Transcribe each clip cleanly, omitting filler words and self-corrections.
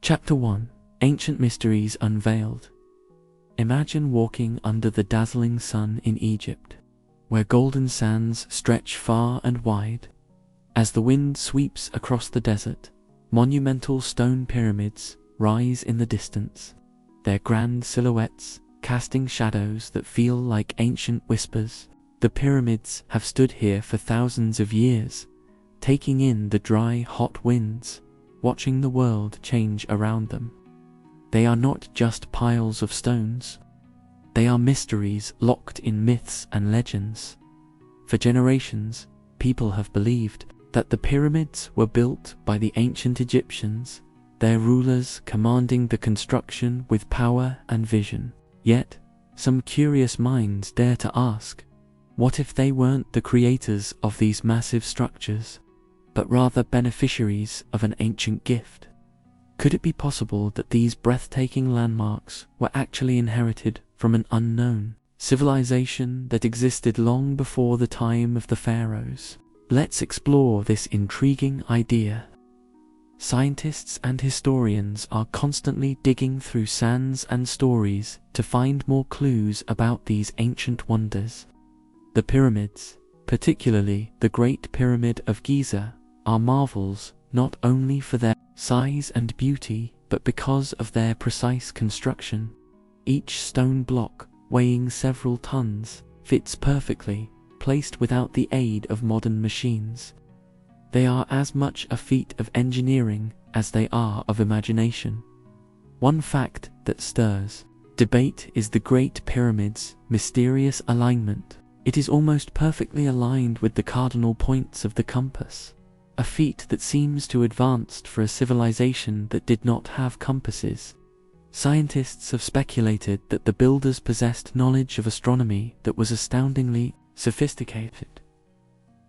Chapter 1: Ancient Mysteries Unveiled. Imagine walking under the dazzling sun in Egypt, where golden sands stretch far and wide. As the wind sweeps across the desert, monumental stone pyramids rise in the distance, their grand silhouettes casting shadows that feel like ancient whispers. The pyramids have stood here for thousands of years, taking in the dry, hot winds, watching the world change around them. They are not just piles of stones. They are mysteries locked in myths and legends. For generations, people have believed that the pyramids were built by the ancient Egyptians, their rulers commanding the construction with power and vision. Yet, some curious minds dare to ask, what if they weren't the creators of these massive structures, but rather beneficiaries of an ancient gift? Could it be possible that these breathtaking landmarks were actually inherited from an unknown civilization that existed long before the time of the pharaohs? Let's explore this intriguing idea. Scientists and historians are constantly digging through sands and stories to find more clues about these ancient wonders. The pyramids, particularly the Great Pyramid of Giza, are marvels not only for their size and beauty, but because of their precise construction. Each stone block, weighing several tons, fits perfectly, placed without the aid of modern machines. They are as much a feat of engineering as they are of imagination. One fact that stirs debate is the Great Pyramid's mysterious alignment. It is almost perfectly aligned with the cardinal points of the compass, a feat that seems too advanced for a civilization that did not have compasses. Scientists have speculated that the builders possessed knowledge of astronomy that was astoundingly sophisticated,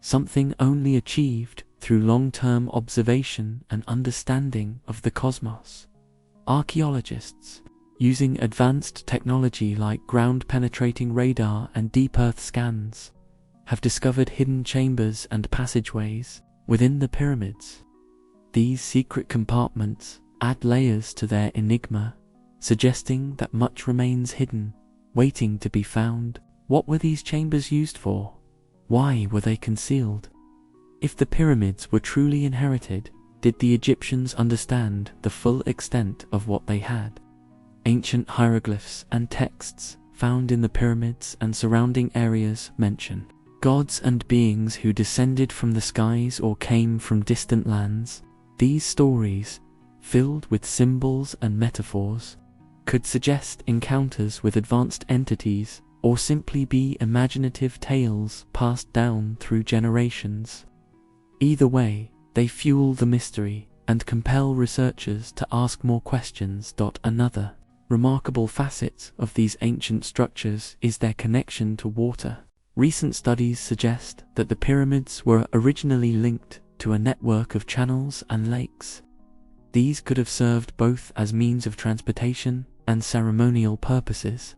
something only achieved through long-term observation and understanding of the cosmos. Archaeologists, using advanced technology like ground-penetrating radar and deep Earth scans, have discovered hidden chambers and passageways within the pyramids. These secret compartments add layers to their enigma, suggesting that much remains hidden, waiting to be found. What were these chambers used for? Why were they concealed? If the pyramids were truly inherited, did the Egyptians understand the full extent of what they had? Ancient hieroglyphs and texts found in the pyramids and surrounding areas mention gods and beings who descended from the skies or came from distant lands. These stories, filled with symbols and metaphors, could suggest encounters with advanced entities or simply be imaginative tales passed down through generations. Either way, they fuel the mystery and compel researchers to ask more questions. Another remarkable facet of these ancient structures is their connection to water. Recent studies suggest that the pyramids were originally linked to a network of channels and lakes. These could have served both as means of transportation and ceremonial purposes.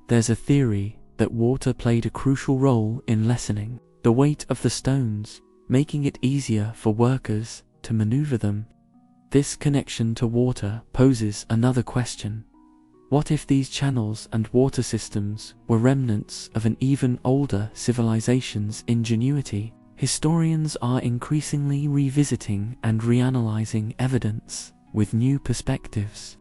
There's a theory that water played a crucial role in lessening the weight of the stones, making it easier for workers to maneuver them. This connection to water poses another question. What if these channels and water systems were remnants of an even older civilization's ingenuity? Historians are increasingly revisiting and reanalyzing evidence with new perspectives.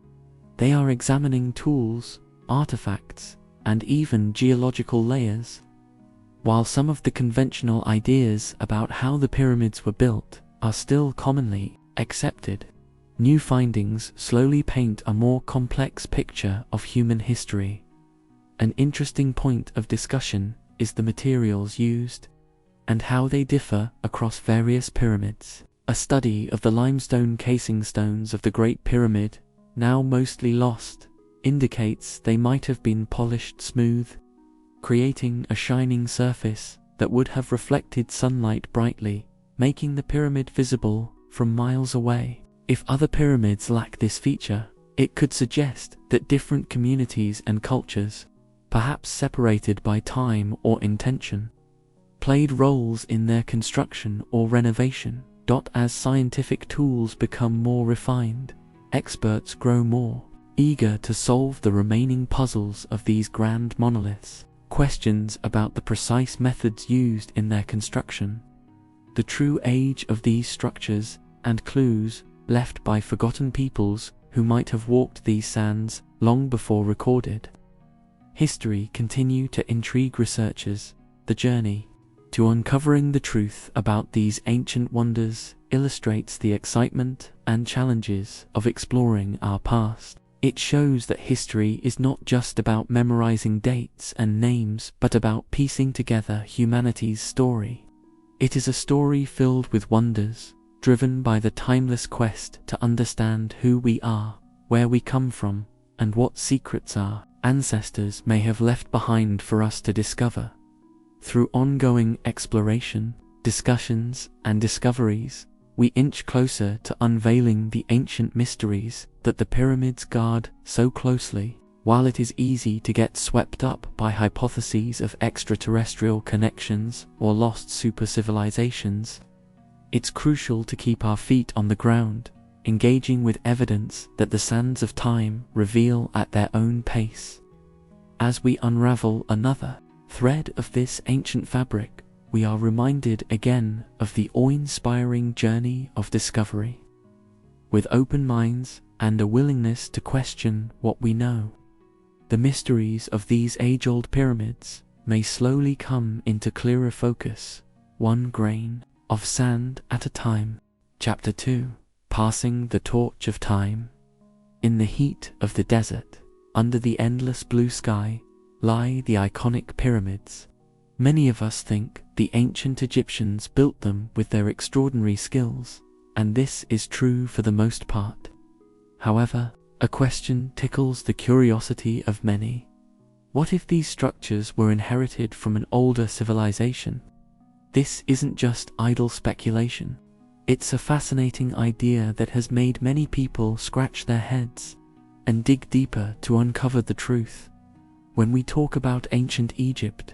They are examining tools, artifacts, and even geological layers. While some of the conventional ideas about how the pyramids were built are still commonly accepted, new findings slowly paint a more complex picture of human history. An interesting point of discussion is the materials used and how they differ across various pyramids. A study of the limestone casing stones of the Great Pyramid, now mostly lost, indicates they might have been polished smooth, creating a shining surface that would have reflected sunlight brightly, making the pyramid visible from miles away. If other pyramids lack this feature, it could suggest that different communities and cultures, perhaps separated by time or intention, played roles in their construction or renovation. As scientific tools become more refined, experts grow more eager to solve the remaining puzzles of these grand monoliths. Questions about the precise methods used in their construction, the true age of these structures, and clues left by forgotten peoples who might have walked these sands long before recorded history continue to intrigue researchers. The journey to uncovering the truth about these ancient wonders illustrates the excitement and challenges of exploring our past. It shows that history is not just about memorizing dates and names, but about piecing together humanity's story. It is a story filled with wonders, driven by the timeless quest to understand who we are, where we come from, and what secrets our ancestors may have left behind for us to discover. Through ongoing exploration, discussions, and discoveries, we inch closer to unveiling the ancient mysteries that the pyramids guard so closely. While it is easy to get swept up by hypotheses of extraterrestrial connections or lost super civilizations, it's crucial to keep our feet on the ground, engaging with evidence that the sands of time reveal at their own pace. As we unravel another thread of this ancient fabric, we are reminded again of the awe-inspiring journey of discovery. With open minds and a willingness to question what we know, the mysteries of these age-old pyramids may slowly come into clearer focus, one grain of sand at a time. Chapter 2: Passing the Torch of Time. In the heat of the desert, under the endless blue sky, lie the iconic pyramids. Many of us think the ancient Egyptians built them with their extraordinary skills, and this is true for the most part. However, a question tickles the curiosity of many. What if these structures were inherited from an older civilization? This isn't just idle speculation. It's a fascinating idea that has made many people scratch their heads and dig deeper to uncover the truth. When we talk about ancient Egypt,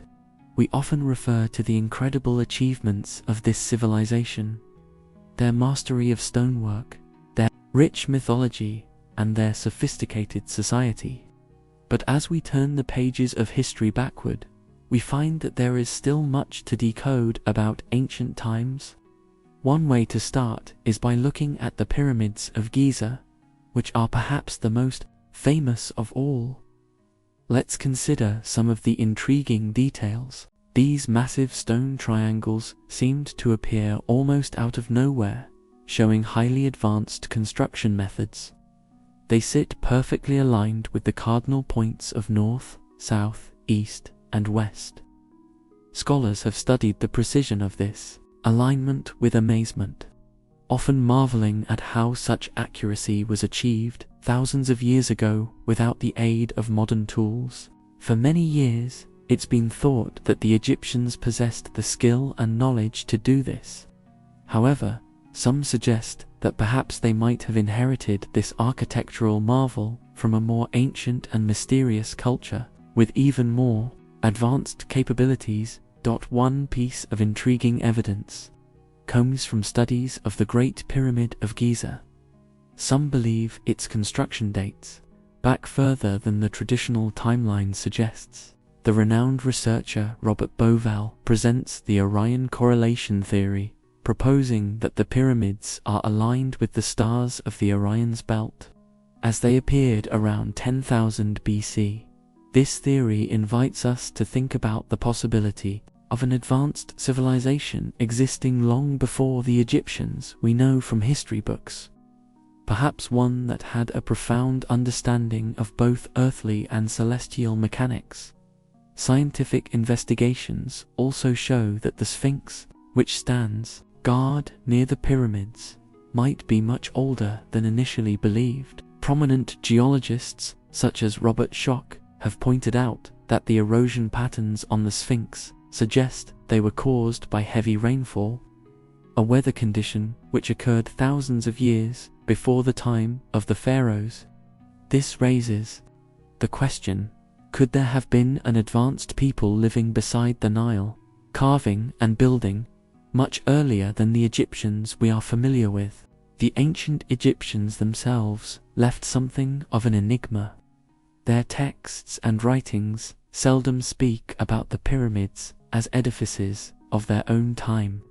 we often refer to the incredible achievements of this civilization, their mastery of stonework, their rich mythology, and their sophisticated society. But as we turn the pages of history backward, we find that there is still much to decode about ancient times. One way to start is by looking at the pyramids of Giza, which are perhaps the most famous of all. Let's consider some of the intriguing details. These massive stone triangles seemed to appear almost out of nowhere, showing highly advanced construction methods. They sit perfectly aligned with the cardinal points of north, south, east, and west. Scholars have studied the precision of this alignment with amazement, often marveling at how such accuracy was achieved thousands of years ago without the aid of modern tools. For many years, it's been thought that the Egyptians possessed the skill and knowledge to do this. However, some suggest that perhaps they might have inherited this architectural marvel from a more ancient and mysterious culture, with even more advanced capabilities. One piece of intriguing evidence comes from studies of the Great Pyramid of Giza. Some believe its construction dates back further than the traditional timeline suggests. The renowned researcher Robert Bauval presents the Orion correlation theory, proposing that the pyramids are aligned with the stars of the Orion's belt, as they appeared around 10,000 BC. This theory invites us to think about the possibility of an advanced civilization existing long before the Egyptians we know from history books. Perhaps one that had a profound understanding of both earthly and celestial mechanics. Scientific investigations also show that the Sphinx, which stands guard near the pyramids, might be much older than initially believed. Prominent geologists, such as Robert Schoch, have pointed out that the erosion patterns on the Sphinx suggest they were caused by heavy rainfall, a weather condition which occurred thousands of years before the time of the pharaohs. This raises the question, could there have been an advanced people living beside the Nile, carving and building much earlier than the Egyptians we are familiar with? The ancient Egyptians themselves left something of an enigma. Their texts and writings seldom speak about the pyramids as edifices of their own time.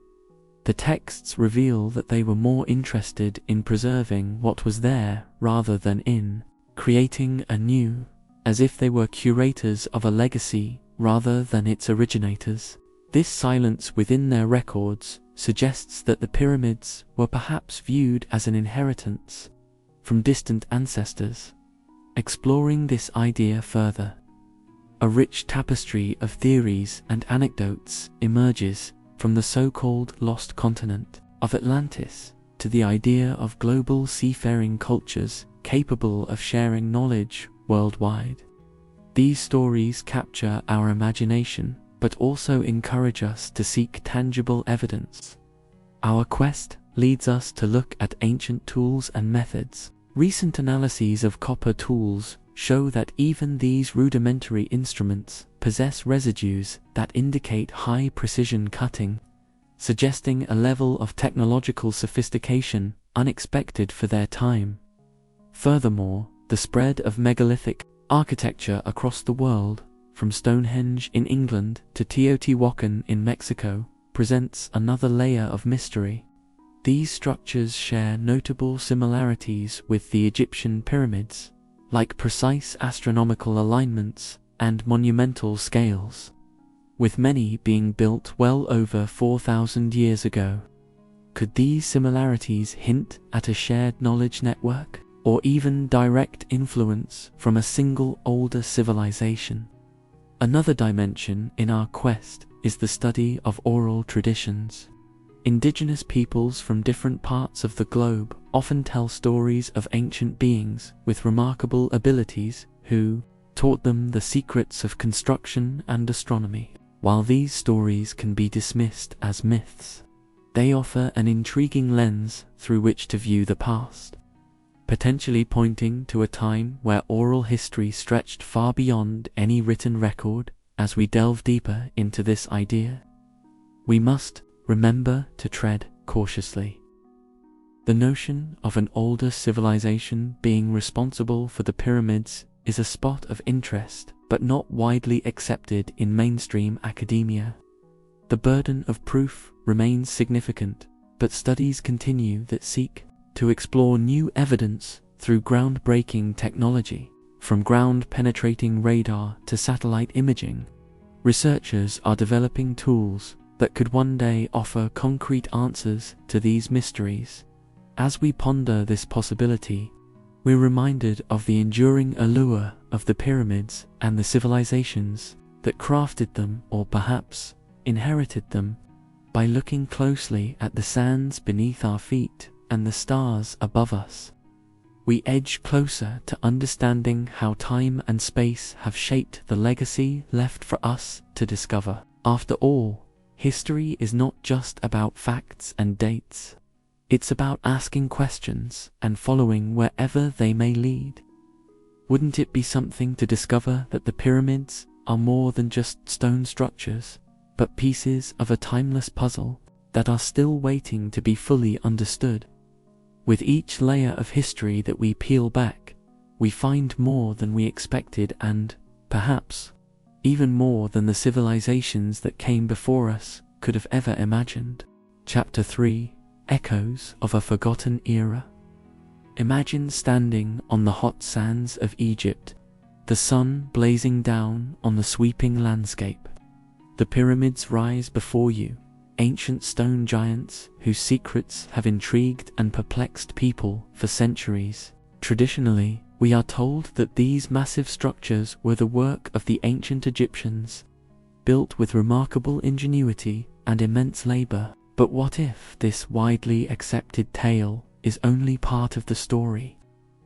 The texts reveal that they were more interested in preserving what was there rather than in creating anew, as if they were curators of a legacy rather than its originators. This silence within their records suggests that the pyramids were perhaps viewed as an inheritance from distant ancestors. Exploring this idea further, a rich tapestry of theories and anecdotes emerges from the so-called lost continent of Atlantis to the idea of global seafaring cultures capable of sharing knowledge worldwide. These stories capture our imagination, but also encourage us to seek tangible evidence. Our quest leads us to look at ancient tools and methods. Recent analyses of copper tools show that even these rudimentary instruments possess residues that indicate high-precision cutting, suggesting a level of technological sophistication unexpected for their time. Furthermore, the spread of megalithic architecture across the world, from Stonehenge in England to Teotihuacan in Mexico, presents another layer of mystery. These structures share notable similarities with the Egyptian pyramids, like precise astronomical alignments and monumental scales, with many being built well over 4,000 years ago. Could these similarities hint at a shared knowledge network, or even direct influence from a single older civilization? Another dimension in our quest is the study of oral traditions. Indigenous peoples from different parts of the globe often tell stories of ancient beings with remarkable abilities who taught them the secrets of construction and astronomy. While these stories can be dismissed as myths, they offer an intriguing lens through which to view the past, potentially pointing to a time where oral history stretched far beyond any written record. As we delve deeper into this idea, we must remember to tread cautiously. The notion of an older civilization being responsible for the pyramids is a spot of interest, but not widely accepted in mainstream academia. The burden of proof remains significant, but studies continue that seek to explore new evidence through groundbreaking technology. From ground-penetrating radar to satellite imaging, researchers are developing tools that could one day offer concrete answers to these mysteries. As we ponder this possibility, we're reminded of the enduring allure of the pyramids and the civilizations that crafted them, or perhaps inherited them. By looking closely at the sands beneath our feet and the stars above us, we edge closer to understanding how time and space have shaped the legacy left for us to discover. After all, history is not just about facts and dates. It's about asking questions and following wherever they may lead. Wouldn't it be something to discover that the pyramids are more than just stone structures, but pieces of a timeless puzzle that are still waiting to be fully understood? With each layer of history that we peel back, we find more than we expected and, perhaps, even more than the civilizations that came before us could have ever imagined. Chapter 3: Echoes of a Forgotten Era. Imagine standing on the hot sands of Egypt, the sun blazing down on the sweeping landscape. The pyramids rise before you, ancient stone giants whose secrets have intrigued and perplexed people for centuries. Traditionally, we are told that these massive structures were the work of the ancient Egyptians, built with remarkable ingenuity and immense labor. But what if this widely accepted tale is only part of the story?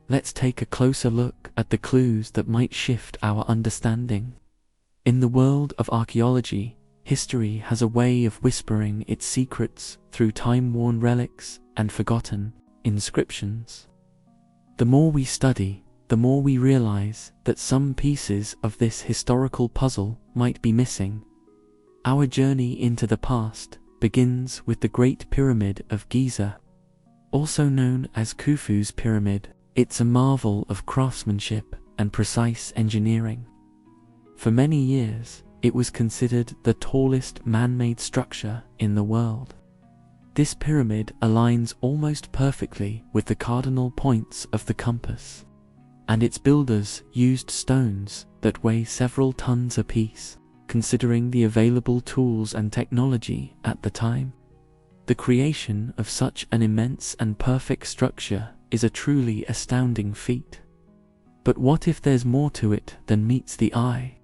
Let's take a closer look at the clues that might shift our understanding. In the world of archaeology, history has a way of whispering its secrets through time-worn relics and forgotten inscriptions. The more we study, the more we realize that some pieces of this historical puzzle might be missing. Our journey into the past begins with the Great Pyramid of Giza, Also known as Khufu's pyramid, it's a marvel of craftsmanship and precise engineering. For many years, it was considered the tallest man-made structure in the world. This pyramid aligns almost perfectly with the cardinal points of the compass, and its builders used stones that weigh several tons apiece, considering the available tools and technology at the time. The creation of such an immense and perfect structure is a truly astounding feat. But what if there's more to it than meets the eye?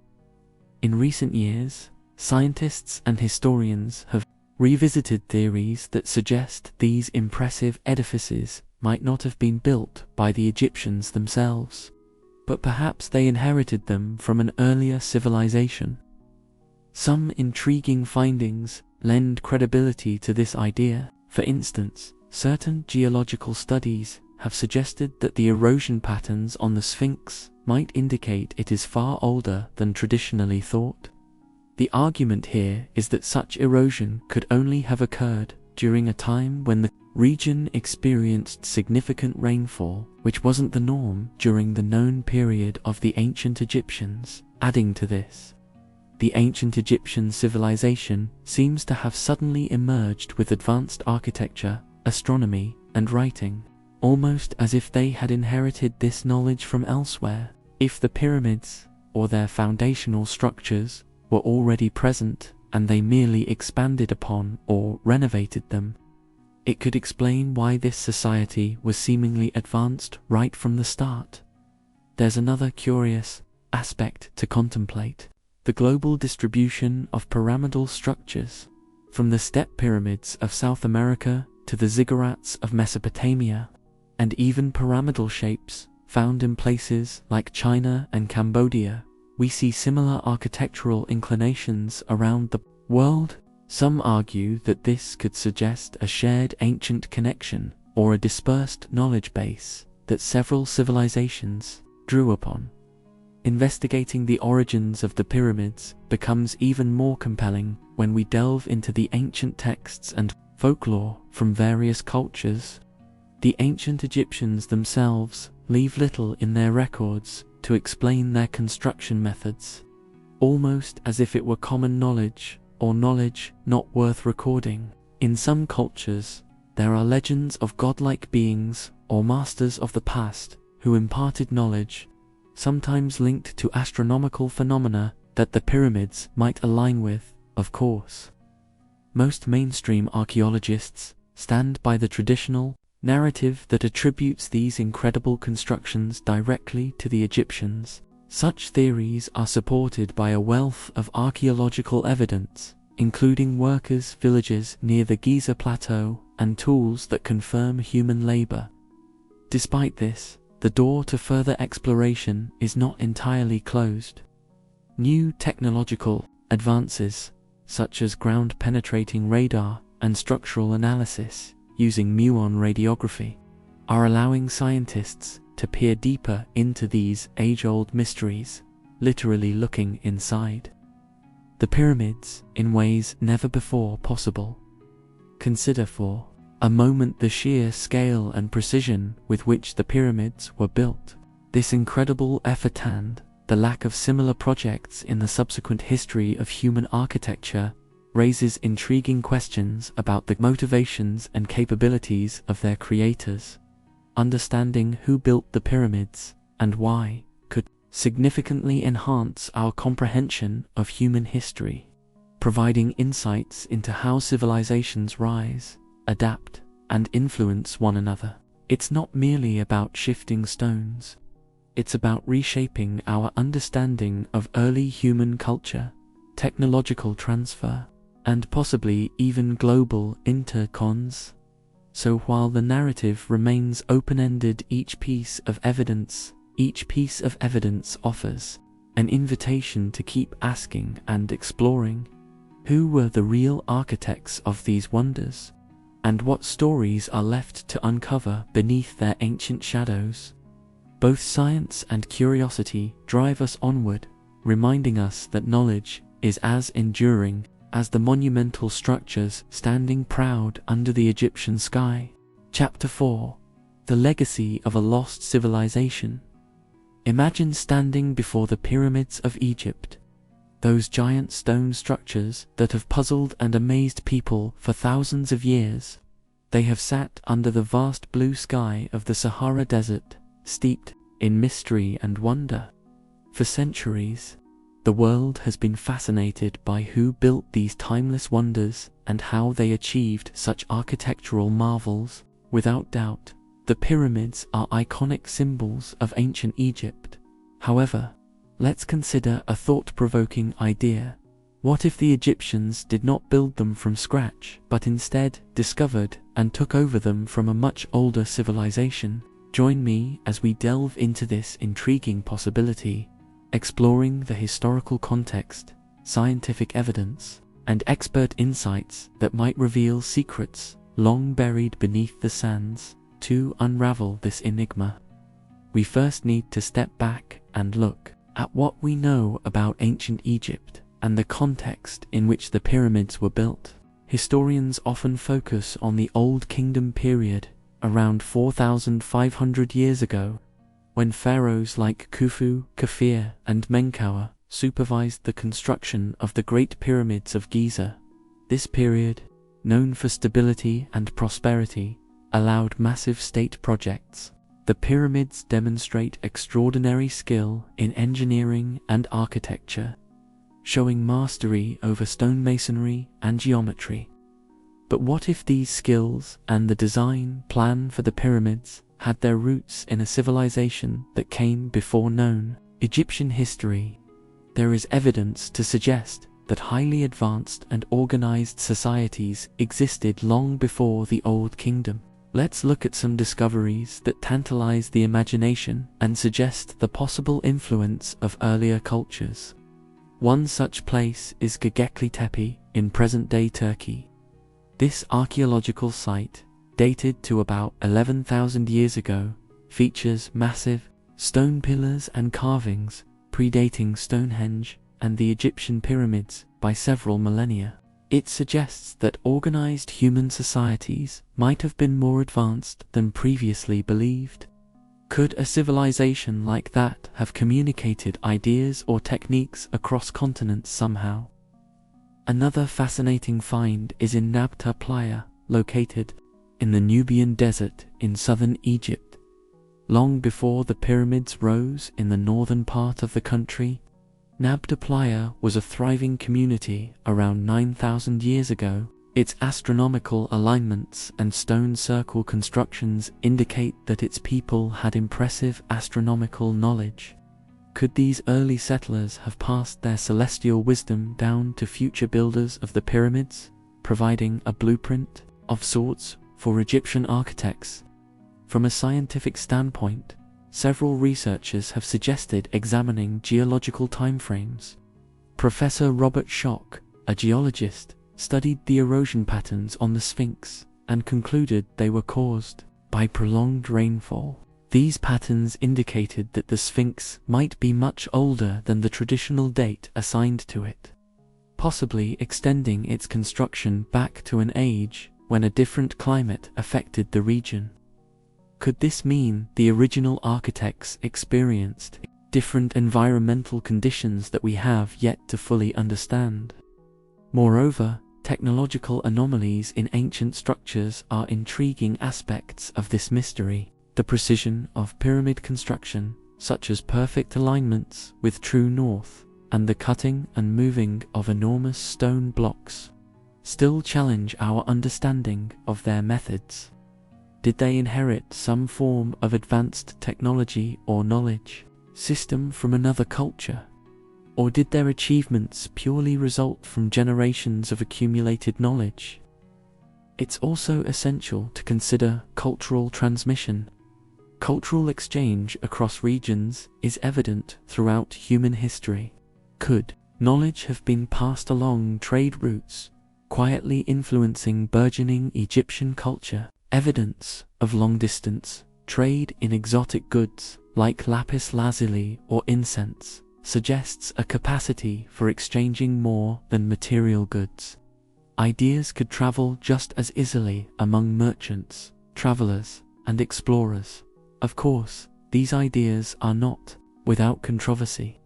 In recent years, scientists and historians have revisited theories that suggest these impressive edifices might not have been built by the Egyptians themselves, but perhaps they inherited them from an earlier civilization. Some intriguing findings lend credibility to this idea. For instance, certain geological studies have suggested that the erosion patterns on the Sphinx might indicate it is far older than traditionally thought. The argument here is that such erosion could only have occurred during a time when the region experienced significant rainfall, which wasn't the norm during the known period of the ancient Egyptians. Adding to this, the ancient Egyptian civilization seems to have suddenly emerged with advanced architecture, astronomy, and writing, almost as if they had inherited this knowledge from elsewhere. If the pyramids, or their foundational structures, were already present and they merely expanded upon or renovated them, it could explain why this society was seemingly advanced right from the start. There's another curious aspect to contemplate: the global distribution of pyramidal structures. From the step pyramids of South America to the ziggurats of Mesopotamia, and even pyramidal shapes found in places like China and Cambodia, we see similar architectural inclinations around the world. Some argue that this could suggest a shared ancient connection or a dispersed knowledge base that several civilizations drew upon. Investigating the origins of the pyramids becomes even more compelling when we delve into the ancient texts and folklore from various cultures. The ancient Egyptians themselves leave little in their records to explain their construction methods, almost as if it were common knowledge or knowledge not worth recording. In some cultures, there are legends of godlike beings or masters of the past who imparted knowledge, sometimes linked to astronomical phenomena that the pyramids might align with, of course. Most mainstream archaeologists stand by the traditional narrative that attributes these incredible constructions directly to the Egyptians. Such theories are supported by a wealth of archaeological evidence, including workers' villages near the Giza Plateau and tools that confirm human labor. Despite this, the door to further exploration is not entirely closed. New technological advances, such as ground-penetrating radar and structural analysis using muon radiography, are allowing scientists to peer deeper into these age-old mysteries, literally looking inside the pyramids in ways never before possible. Consider for a moment the sheer scale and precision with which the pyramids were built. This incredible effort and the lack of similar projects in the subsequent history of human architecture raises intriguing questions about the motivations and capabilities of their creators. Understanding who built the pyramids and why could significantly enhance our comprehension of human history, providing insights into how civilizations rise, adapt, and influence one another. It's not merely about shifting stones. It's about reshaping our understanding of early human culture, technological transfer, and possibly even global intercons. So while the narrative remains open-ended, each piece of evidence offers an invitation to keep asking and exploring. Who were the real architects of these wonders? And what stories are left to uncover beneath their ancient shadows? Both science and curiosity drive us onward, reminding us that knowledge is as enduring as the monumental structures standing proud under the Egyptian sky. Chapter 4: The Legacy of a Lost Civilization. Imagine standing before the pyramids of Egypt, those giant stone structures that have puzzled and amazed people for thousands of years. They have sat under the vast blue sky of the Sahara Desert, steeped in mystery and wonder. For centuries, the world has been fascinated by who built these timeless wonders and how they achieved such architectural marvels. Without doubt, the pyramids are iconic symbols of ancient Egypt. However, let's consider a thought-provoking idea. What if the Egyptians did not build them from scratch, but instead discovered and took over them from a much older civilization? Join me as we delve into this intriguing possibility, exploring the historical context, scientific evidence, and expert insights that might reveal secrets long buried beneath the sands. To unravel this enigma, we first need to step back and look at what we know about ancient Egypt and the context in which the pyramids were built. Historians often focus on the Old Kingdom period, around 4,500 years ago, when pharaohs like Khufu, Khafre, and Menkaure supervised the construction of the Great Pyramids of Giza. This period, known for stability and prosperity, allowed massive state projects. The pyramids demonstrate extraordinary skill in engineering and architecture, showing mastery over stonemasonry and geometry. But what if these skills and the design plan for the pyramids had their roots in a civilization that came before known Egyptian history? There is evidence to suggest that highly advanced and organized societies existed long before the Old Kingdom. Let's look at some discoveries that tantalize the imagination and suggest the possible influence of earlier cultures. One such place is Göbekli Tepe in present-day Turkey. This archaeological site, dated to about 11,000 years ago, features massive stone pillars and carvings predating Stonehenge and the Egyptian pyramids by several millennia. It suggests that organized human societies might have been more advanced than previously believed. Could a civilization like that have communicated ideas or techniques across continents somehow? Another fascinating find is in Nabta Playa, located in the Nubian Desert in southern Egypt. Long before the pyramids rose in the northern part of the country, Nabta Playa was a thriving community around 9,000 years ago. Its astronomical alignments and stone circle constructions indicate that its people had impressive astronomical knowledge. Could these early settlers have passed their celestial wisdom down to future builders of the pyramids, providing a blueprint of sorts for Egyptian architects? From a scientific standpoint, several researchers have suggested examining geological timeframes. Professor Robert Schoch, a geologist, studied the erosion patterns on the Sphinx and concluded they were caused by prolonged rainfall. These patterns indicated that the Sphinx might be much older than the traditional date assigned to it, possibly extending its construction back to an age when a different climate affected the region. Could this mean the original architects experienced different environmental conditions that we have yet to fully understand? Moreover, technological anomalies in ancient structures are intriguing aspects of this mystery. The precision of pyramid construction, such as perfect alignments with true north, and the cutting and moving of enormous stone blocks, still challenge our understanding of their methods. Did they inherit some form of advanced technology or knowledge system from another culture? Or did their achievements purely result from generations of accumulated knowledge? It's also essential to consider cultural transmission. Cultural exchange across regions is evident throughout human history. Could knowledge have been passed along trade routes, quietly influencing burgeoning Egyptian culture? Evidence of long-distance trade in exotic goods like lapis lazuli or incense suggests a capacity for exchanging more than material goods. Ideas could travel just as easily among merchants, travelers, and explorers. Of course, these ideas are not without controversy.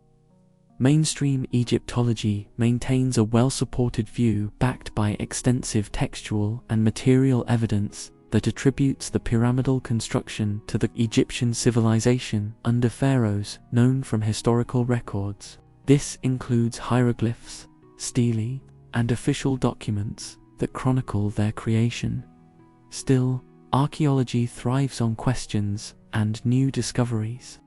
Mainstream Egyptology maintains a well-supported view backed by extensive textual and material evidence that attributes the pyramidal construction to the Egyptian civilization under pharaohs known from historical records. This includes hieroglyphs, stelae, and official documents that chronicle their creation. Still, archaeology thrives on questions and new discoveries.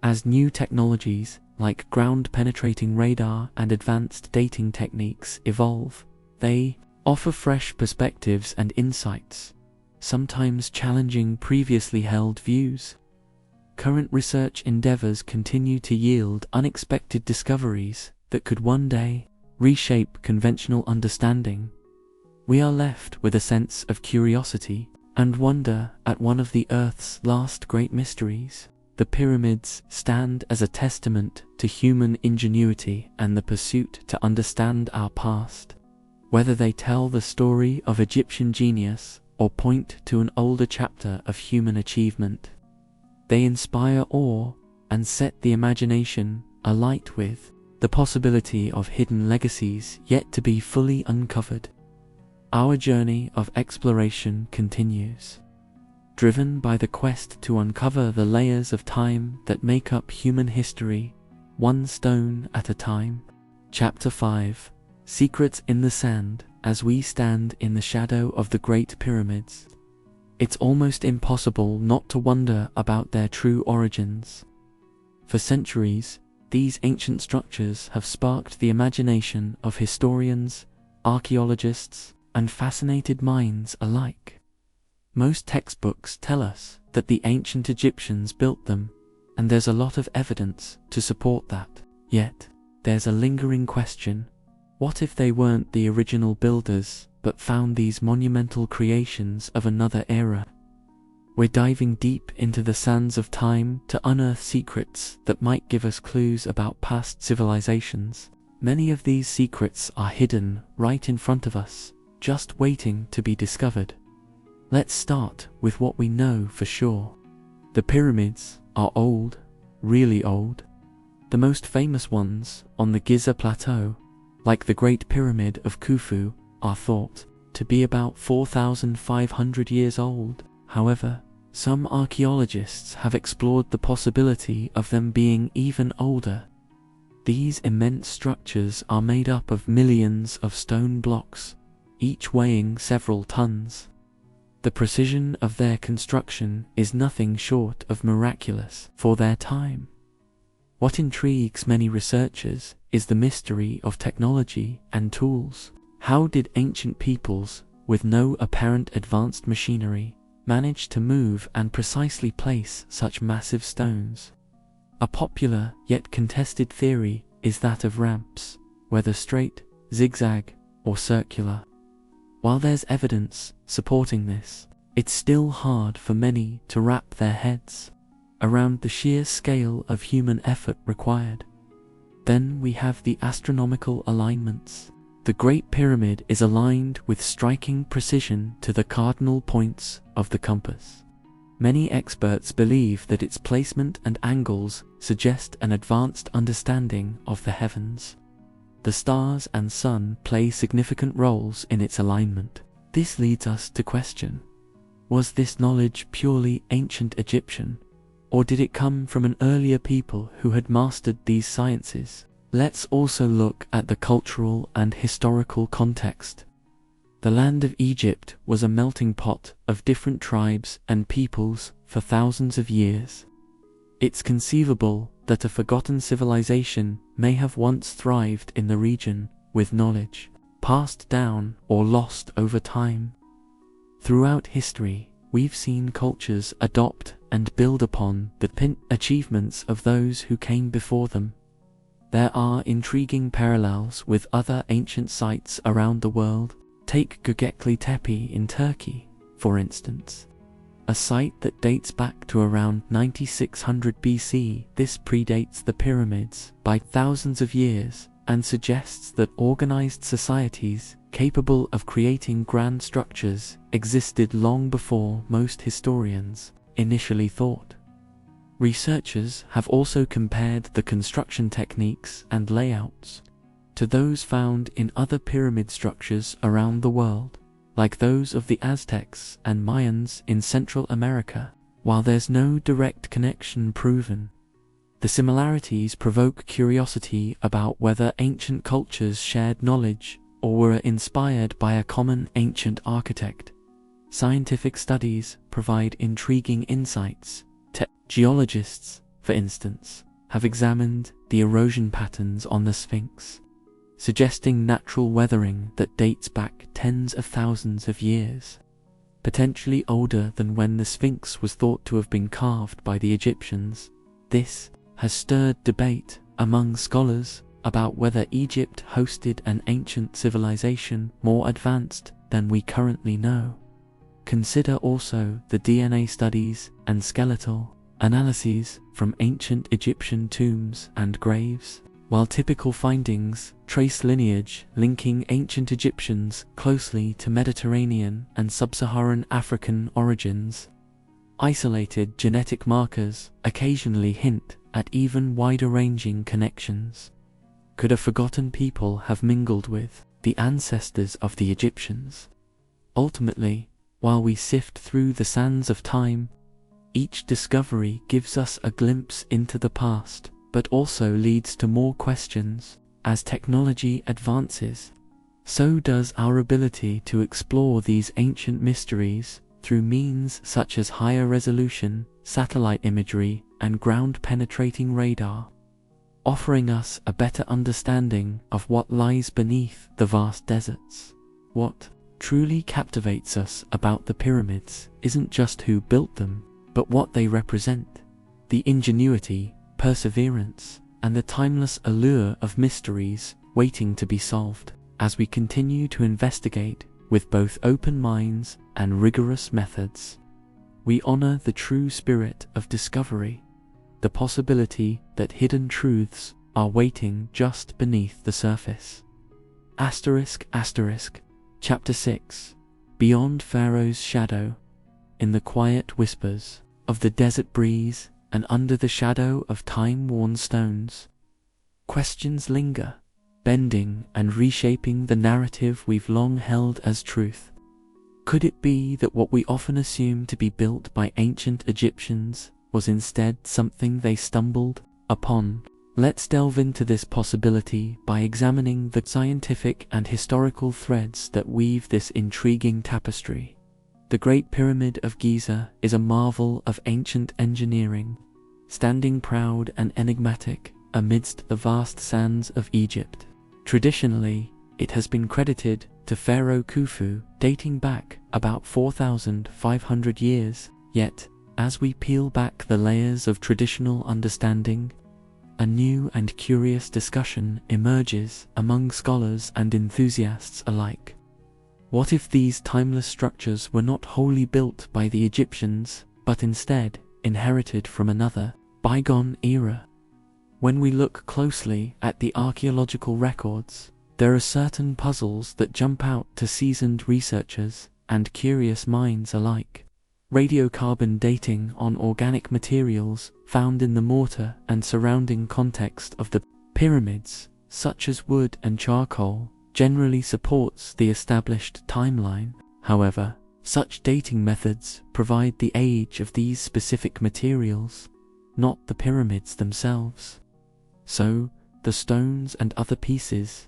As new technologies like ground-penetrating radar and advanced dating techniques evolve, they offer fresh perspectives and insights, sometimes challenging previously held views. Current research endeavors continue to yield unexpected discoveries that could one day reshape conventional understanding. We are left with a sense of curiosity and wonder at one of the Earth's last great mysteries. The pyramids stand as a testament to human ingenuity and the pursuit to understand our past. Whether they tell the story of Egyptian genius or point to an older chapter of human achievement, they inspire awe and set the imagination alight with the possibility of hidden legacies yet to be fully uncovered. Our journey of exploration continues, driven by the quest to uncover the layers of time that make up human history, one stone at a time. Chapter 5: Secrets in the Sand. As we stand in the shadow of the Great Pyramids, it's almost impossible not to wonder about their true origins. For centuries, these ancient structures have sparked the imagination of historians, archaeologists, and fascinated minds alike. Most textbooks tell us that the ancient Egyptians built them, and there's a lot of evidence to support that. Yet, there's a lingering question. What if they weren't the original builders, but found these monumental creations of another era? We're diving deep into the sands of time to unearth secrets that might give us clues about past civilizations. Many of these secrets are hidden right in front of us, just waiting to be discovered. Let's start with what we know for sure. The pyramids are old, really old. The most famous ones on the Giza Plateau, like the Great Pyramid of Khufu, are thought to be about 4,500 years old. However, some archaeologists have explored the possibility of them being even older. These immense structures are made up of millions of stone blocks, each weighing several tons. The precision of their construction is nothing short of miraculous for their time. What intrigues many researchers is the mystery of technology and tools. How did ancient peoples, with no apparent advanced machinery, manage to move and precisely place such massive stones? A popular yet contested theory is that of ramps, whether straight, zigzag, or circular. While there's evidence supporting this, it's still hard for many to wrap their heads around the sheer scale of human effort required. Then we have the astronomical alignments. The Great Pyramid is aligned with striking precision to the cardinal points of the compass. Many experts believe that its placement and angles suggest an advanced understanding of the heavens. The stars and sun play significant roles in its alignment. This leads us to question: was this knowledge purely ancient Egyptian, or did it come from an earlier people who had mastered these sciences? Let's also look at the cultural and historical context. The land of Egypt was a melting pot of different tribes and peoples for thousands of years. It's conceivable that a forgotten civilization may have once thrived in the region, with knowledge passed down or lost over time. Throughout history, we've seen cultures adopt and build upon the achievements of those who came before them. There are intriguing parallels with other ancient sites around the world. Take Göbekli Tepe in Turkey, for instance, a site that dates back to around 9600 BC. This predates the pyramids by thousands of years and suggests that organized societies capable of creating grand structures, existed long before most historians initially thought. Researchers have also compared the construction techniques and layouts to those found in other pyramid structures around the world, like those of the Aztecs and Mayans in Central America. While there's no direct connection proven, the similarities provoke curiosity about whether ancient cultures shared knowledge or were inspired by a common ancient architect. Scientific studies provide intriguing insights. Geologists, for instance, have examined the erosion patterns on the Sphinx, suggesting natural weathering that dates back tens of thousands of years, potentially older than when the Sphinx was thought to have been carved by the Egyptians. This has stirred debate among scholars about whether Egypt hosted an ancient civilization more advanced than we currently know. Consider also the DNA studies and skeletal analyses from ancient Egyptian tombs and graves. While typical findings trace lineage linking ancient Egyptians closely to Mediterranean and sub-Saharan African origins, isolated genetic markers occasionally hint at even wider-ranging connections. Could a forgotten people have mingled with the ancestors of the Egyptians? Ultimately, while we sift through the sands of time, each discovery gives us a glimpse into the past, but also leads to more questions. As technology advances, so does our ability to explore these ancient mysteries through means such as higher resolution, satellite imagery, and ground-penetrating radar, offering us a better understanding of what lies beneath the vast deserts. What truly captivates us about the pyramids isn't just who built them, but what they represent: the ingenuity, perseverance, and the timeless allure of mysteries waiting to be solved. As we continue to investigate with both open minds and rigorous methods, we honor the true spirit of discovery, the possibility that hidden truths are waiting just beneath the surface. Chapter 6. Beyond Pharaoh's Shadow. In the quiet whispers of the desert breeze and under the shadow of time-worn stones, questions linger, bending and reshaping the narrative we've long held as truth. Could it be that what we often assume to be built by ancient Egyptians was instead something they stumbled upon? Let's delve into this possibility by examining the scientific and historical threads that weave this intriguing tapestry. The Great Pyramid of Giza is a marvel of ancient engineering, standing proud and enigmatic amidst the vast sands of Egypt. Traditionally, it has been credited to Pharaoh Khufu, dating back about 4,500 years. Yet, as we peel back the layers of traditional understanding, a new and curious discussion emerges among scholars and enthusiasts alike. What if these timeless structures were not wholly built by the Egyptians, but instead inherited from another, bygone era? When we look closely at the archaeological records, there are certain puzzles that jump out to seasoned researchers and curious minds alike. Radiocarbon dating on organic materials found in the mortar and surrounding context of the pyramids, such as wood and charcoal, generally supports the established timeline. However, such dating methods provide the age of these specific materials, not the pyramids themselves. So, the stones and other pieces,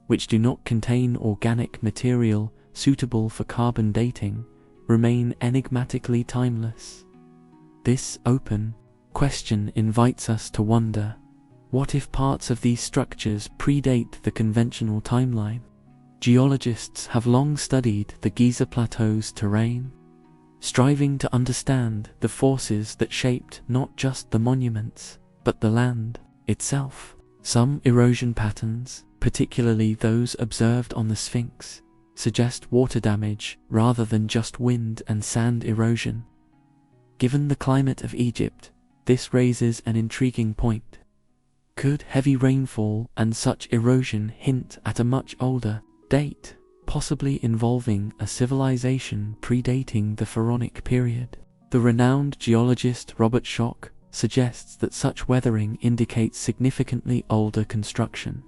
which do not contain organic material suitable for carbon dating, remain enigmatically timeless. This open question invites us to wonder, what if parts of these structures predate the conventional timeline? Geologists have long studied the Giza Plateau's terrain, striving to understand the forces that shaped not just the monuments, but the land itself. Some erosion patterns, particularly those observed on the Sphinx, suggest water damage rather than just wind and sand erosion. Given the climate of Egypt, this raises an intriguing point. Could heavy rainfall and such erosion hint at a much older date, possibly involving a civilization predating the Pharaonic period. The renowned geologist Robert Schoch suggests that such weathering indicates significantly older construction,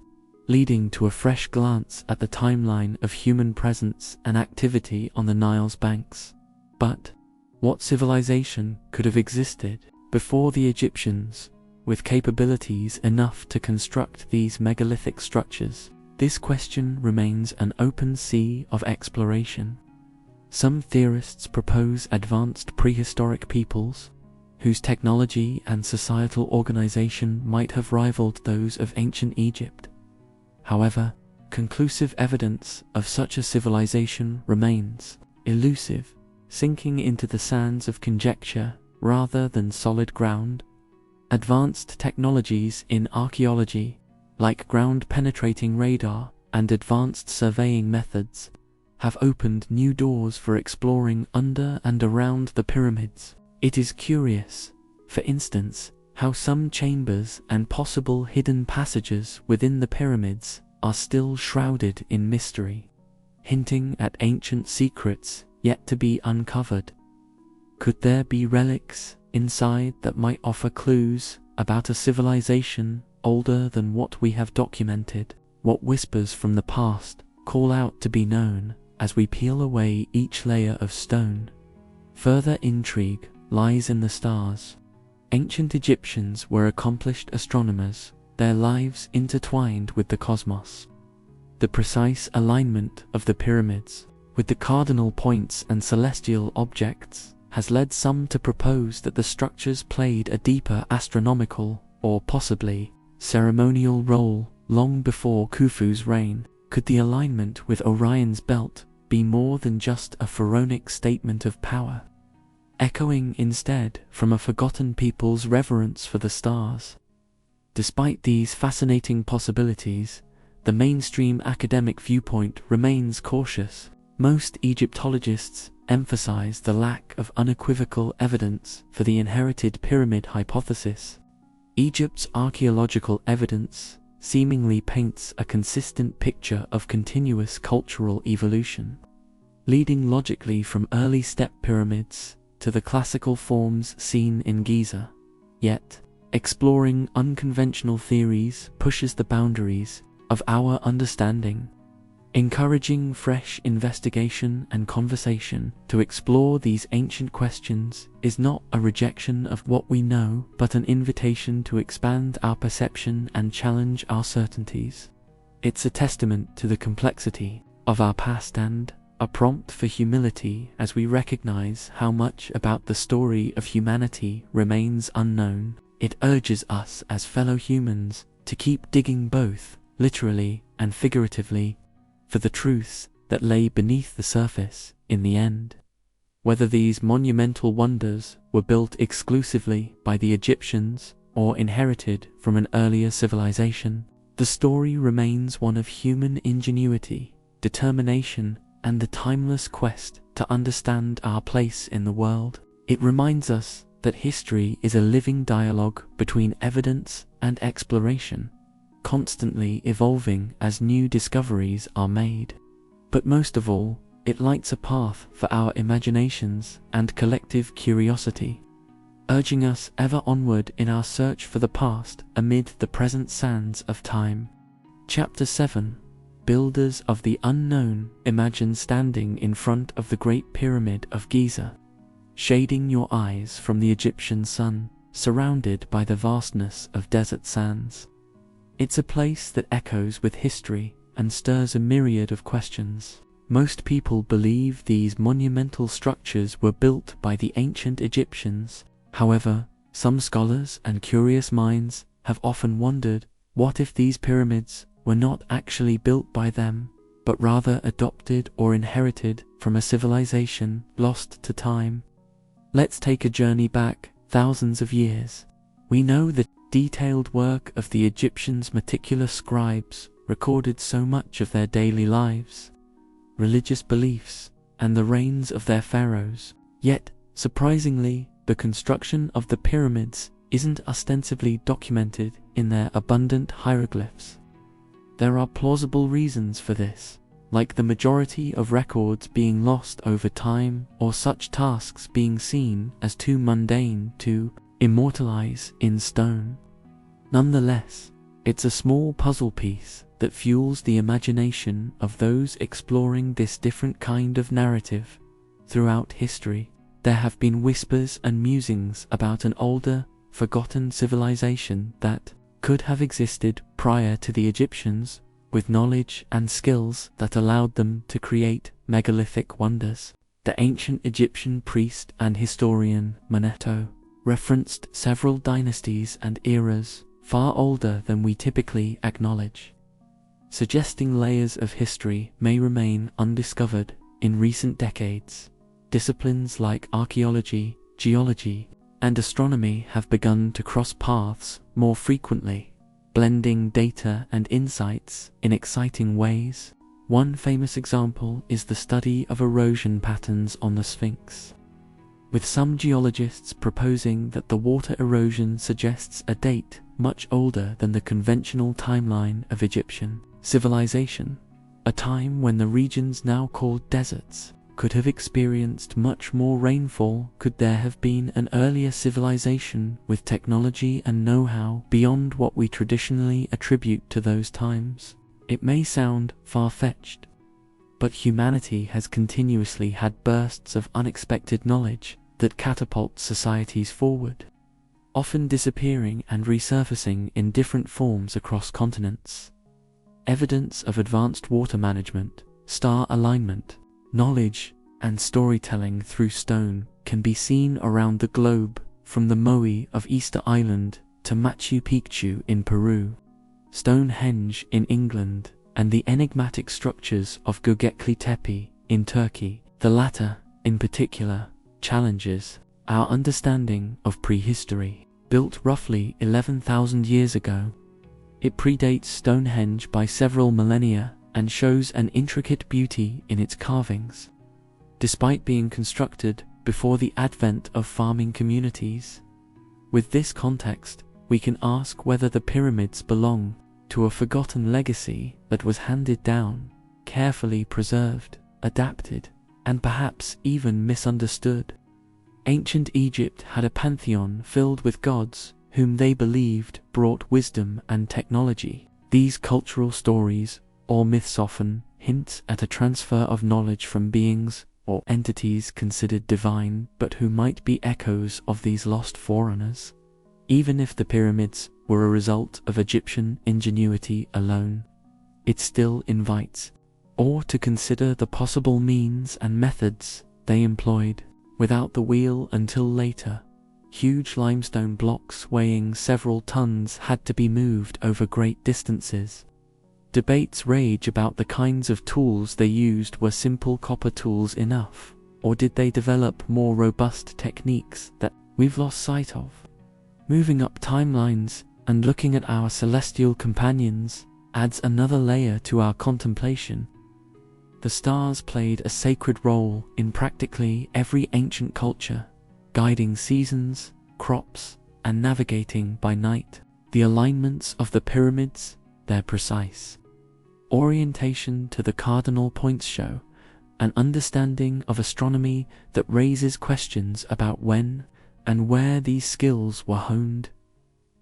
leading to a fresh glance at the timeline of human presence and activity on the Nile's banks. But what civilization could have existed before the Egyptians, with capabilities enough to construct these megalithic structures? This question remains an open sea of exploration. Some theorists propose advanced prehistoric peoples, whose technology and societal organization might have rivaled those of ancient Egypt. However, conclusive evidence of such a civilization remains elusive, sinking into the sands of conjecture rather than solid ground. Advanced technologies in archaeology, like ground-penetrating radar and advanced surveying methods, have opened new doors for exploring under and around the pyramids. It is curious, for instance, how some chambers and possible hidden passages within the pyramids are still shrouded in mystery, hinting at ancient secrets yet to be uncovered. Could there be relics inside that might offer clues about a civilization older than what we have documented? What whispers from the past call out to be known as we peel away each layer of stone? Further intrigue lies in the stars. Ancient Egyptians were accomplished astronomers, their lives intertwined with the cosmos. The precise alignment of the pyramids, with the cardinal points and celestial objects, has led some to propose that the structures played a deeper astronomical, or possibly ceremonial role long before Khufu's reign. Could the alignment with Orion's belt be more than just a pharaonic statement of power, echoing instead from a forgotten people's reverence for the stars? Despite these fascinating possibilities, the mainstream academic viewpoint remains cautious. Most Egyptologists emphasize the lack of unequivocal evidence for the inherited pyramid hypothesis. Egypt's archaeological evidence seemingly paints a consistent picture of continuous cultural evolution, leading logically from early step pyramids to the classical forms seen in Giza. Yet, exploring unconventional theories pushes the boundaries of our understanding, encouraging fresh investigation and conversation. To explore these ancient questions is not a rejection of what we know, but an invitation to expand our perception and challenge our certainties. It's a testament to the complexity of our past and a prompt for humility as we recognize how much about the story of humanity remains unknown. It urges us as fellow humans to keep digging both literally and figuratively for the truths that lay beneath the surface in the end. Whether these monumental wonders were built exclusively by the Egyptians or inherited from an earlier civilization, the story remains one of human ingenuity, determination, and the timeless quest to understand our place in the world. It reminds us that history is a living dialogue between evidence and exploration, constantly evolving as new discoveries are made. But most of all, it lights a path for our imaginations and collective curiosity, urging us ever onward in our search for the past amid the present sands of time. Chapter 7. Builders of the Unknown. Imagine standing in front of the Great Pyramid of Giza, shading your eyes from the Egyptian sun, surrounded by the vastness of desert sands. It's a place that echoes with history and stirs a myriad of questions. Most people believe these monumental structures were built by the ancient Egyptians. However, some scholars and curious minds have often wondered, what if these pyramids were not actually built by them, but rather adopted or inherited from a civilization lost to time? Let's take a journey back thousands of years. We know the detailed work of the Egyptians' meticulous scribes recorded so much of their daily lives, religious beliefs, and the reigns of their pharaohs. Yet, surprisingly, the construction of the pyramids isn't ostensibly documented in their abundant hieroglyphs. There are plausible reasons for this, like the majority of records being lost over time or such tasks being seen as too mundane to immortalize in stone. Nonetheless, it's a small puzzle piece that fuels the imagination of those exploring this different kind of narrative. Throughout history, there have been whispers and musings about an older, forgotten civilization that could have existed prior to the Egyptians, with knowledge and skills that allowed them to create megalithic wonders. The ancient Egyptian priest and historian Manetho referenced several dynasties and eras far older than we typically acknowledge, suggesting layers of history may remain undiscovered in recent decades. Disciplines like archaeology, geology, and astronomy have begun to cross paths more frequently, blending data and insights in exciting ways. One famous example is the study of erosion patterns on the Sphinx, with some geologists proposing that the water erosion suggests a date much older than the conventional timeline of Egyptian civilization, a time when the regions now called deserts could have experienced much more rainfall. Could there have been an earlier civilization with technology and know-how beyond what we traditionally attribute to those times? It may sound far-fetched, but humanity has continuously had bursts of unexpected knowledge that catapult societies forward, often disappearing and resurfacing in different forms across continents. Evidence of advanced water management, star alignment, knowledge, and storytelling through stone can be seen around the globe, from the Moai of Easter Island to Machu Picchu in Peru, Stonehenge in England, and the enigmatic structures of Göbekli Tepe in Turkey. The latter, in particular, challenges our understanding of prehistory. Built roughly 11,000 years ago, it predates Stonehenge by several millennia and shows an intricate beauty in its carvings, despite being constructed before the advent of farming communities. With this context, we can ask whether the pyramids belong to a forgotten legacy that was handed down, carefully preserved, adapted, and perhaps even misunderstood. Ancient Egypt had a pantheon filled with gods whom they believed brought wisdom and technology. These cultural stories or myths often hint at a transfer of knowledge from beings or entities considered divine, but who might be echoes of these lost forerunners. Even if the pyramids were a result of Egyptian ingenuity alone, it still invites awe to consider the possible means and methods they employed. Without the wheel until later, huge limestone blocks weighing several tons had to be moved over great distances. Debates rage about the kinds of tools they used. Were simple copper tools enough, or did they develop more robust techniques that we've lost sight of? Moving up timelines and looking at our celestial companions adds another layer to our contemplation. The stars played a sacred role in practically every ancient culture, guiding seasons, crops, and navigating by night. The alignments of the pyramids, their precise orientation to the cardinal points show an understanding of astronomy that raises questions about when and where these skills were honed.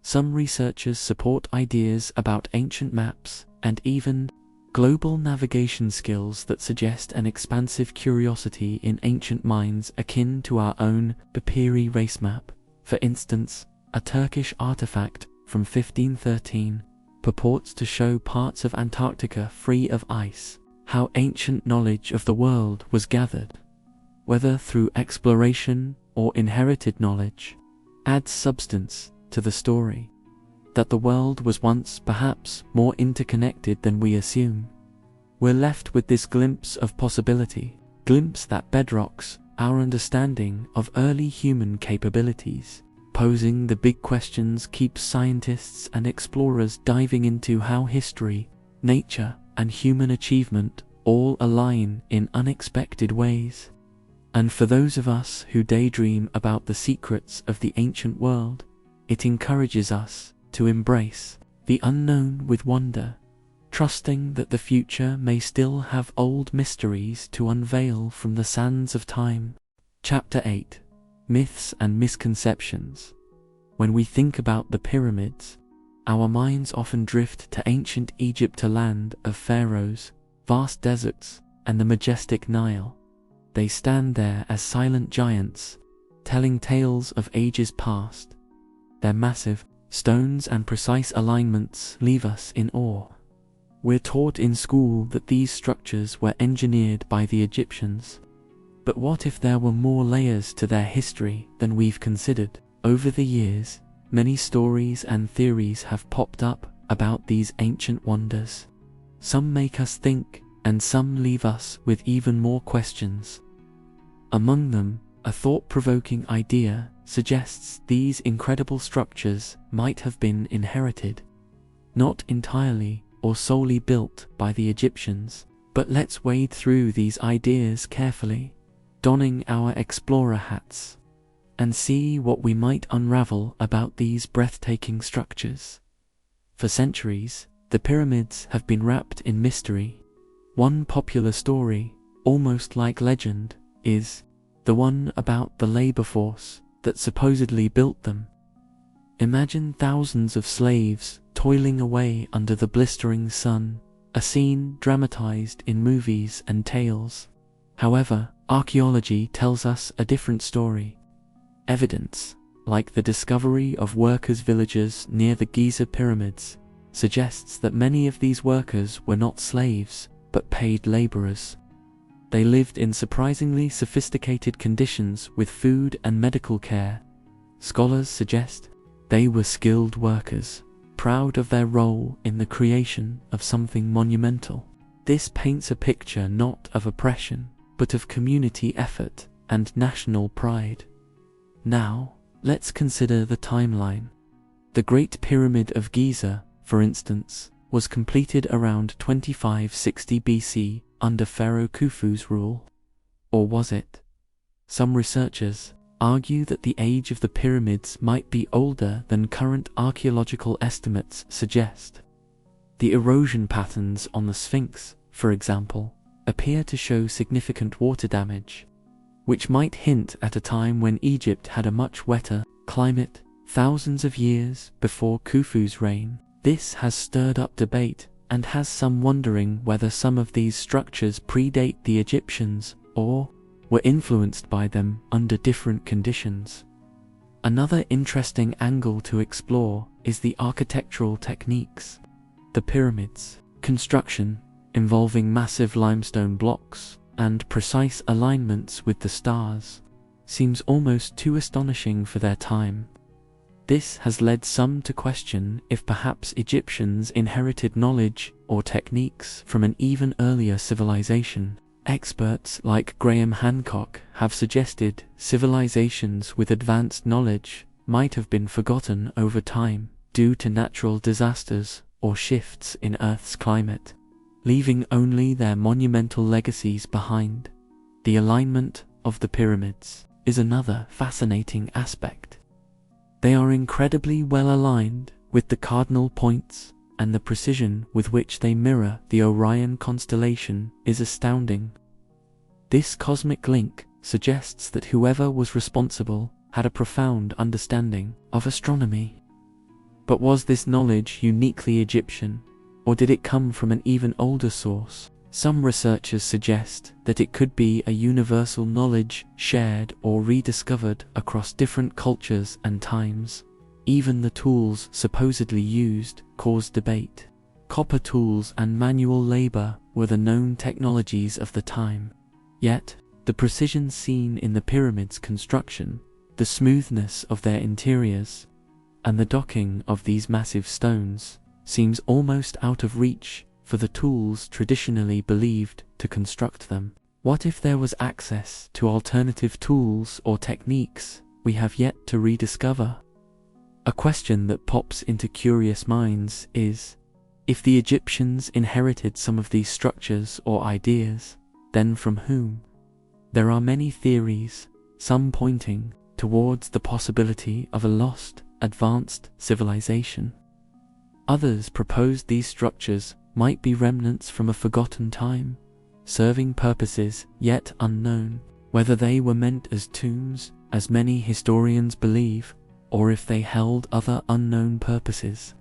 Some researchers support ideas about ancient maps and even global navigation skills that suggest an expansive curiosity in ancient minds akin to our own Bapiri race map. For instance, a Turkish artifact from 1513 purports to show parts of Antarctica free of ice. How ancient knowledge of the world was gathered, whether through exploration or inherited knowledge, adds substance to the story that the world was once perhaps more interconnected than we assume. We're left with this glimpse of possibility, glimpse that bedrocks our understanding of early human capabilities. Posing the big questions keeps scientists and explorers diving into how history, nature, and human achievement all align in unexpected ways. And for those of us who daydream about the secrets of the ancient world, it encourages us to embrace the unknown with wonder, trusting that the future may still have old mysteries to unveil from the sands of time. Chapter 8: Myths and Misconceptions. When we think about the pyramids, our minds often drift to ancient Egypt, a land of pharaohs, vast deserts, and the majestic Nile. They stand there as silent giants, telling tales of ages past. Their massive stones and precise alignments leave us in awe. We're taught in school that these structures were engineered by the Egyptians. But what if there were more layers to their history than we've considered? Over the years, many stories and theories have popped up about these ancient wonders. Some make us think, and some leave us with even more questions. Among them, a thought-provoking idea suggests these incredible structures might have been inherited, not entirely or solely built by the Egyptians. But let's wade through these ideas carefully, donning our explorer hats, and see what we might unravel about these breathtaking structures. For centuries, the pyramids have been wrapped in mystery. One popular story, almost like legend, is the one about the labor force that supposedly built them. Imagine thousands of slaves toiling away under the blistering sun, a scene dramatized in movies and tales. However, archaeology tells us a different story. Evidence, like the discovery of workers' villages near the Giza pyramids, suggests that many of these workers were not slaves, but paid laborers. They lived in surprisingly sophisticated conditions with food and medical care. Scholars suggest they were skilled workers, proud of their role in the creation of something monumental. This paints a picture not of oppression, but of community effort and national pride. Now, let's consider the timeline. The Great Pyramid of Giza, for instance, was completed around 2560 BC under Pharaoh Khufu's rule. Or was it? Some researchers argue that the age of the pyramids might be older than current archaeological estimates suggest. The erosion patterns on the Sphinx, for example, appear to show significant water damage, which might hint at a time when Egypt had a much wetter climate, thousands of years before Khufu's reign. This has stirred up debate and has some wondering whether some of these structures predate the Egyptians or were influenced by them under different conditions. Another interesting angle to explore is the architectural techniques. The pyramids' construction, involving massive limestone blocks and precise alignments with the stars, seems almost too astonishing for their time. This has led some to question if perhaps Egyptians inherited knowledge or techniques from an even earlier civilization. Experts like Graham Hancock have suggested civilizations with advanced knowledge might have been forgotten over time due to natural disasters or shifts in Earth's climate, leaving only their monumental legacies behind. The alignment of the pyramids is another fascinating aspect. They are incredibly well aligned with the cardinal points, and the precision with which they mirror the Orion constellation is astounding. This cosmic link suggests that whoever was responsible had a profound understanding of astronomy. But was this knowledge uniquely Egyptian, or did it come from an even older source? Some researchers suggest that it could be a universal knowledge shared or rediscovered across different cultures and times. Even the tools supposedly used caused debate. Copper tools and manual labor were the known technologies of the time. Yet, the precision seen in the pyramids' construction, the smoothness of their interiors, and the docking of these massive stones seems almost out of reach for the tools traditionally believed to construct them. What if there was access to alternative tools or techniques we have yet to rediscover? A question that pops into curious minds is, if the Egyptians inherited some of these structures or ideas, then from whom? There are many theories, some pointing towards the possibility of a lost, advanced civilization. Others propose these structures might be remnants from a forgotten time, serving purposes yet unknown, whether they were meant as tombs, as many historians believe, or if they held other unknown purposes.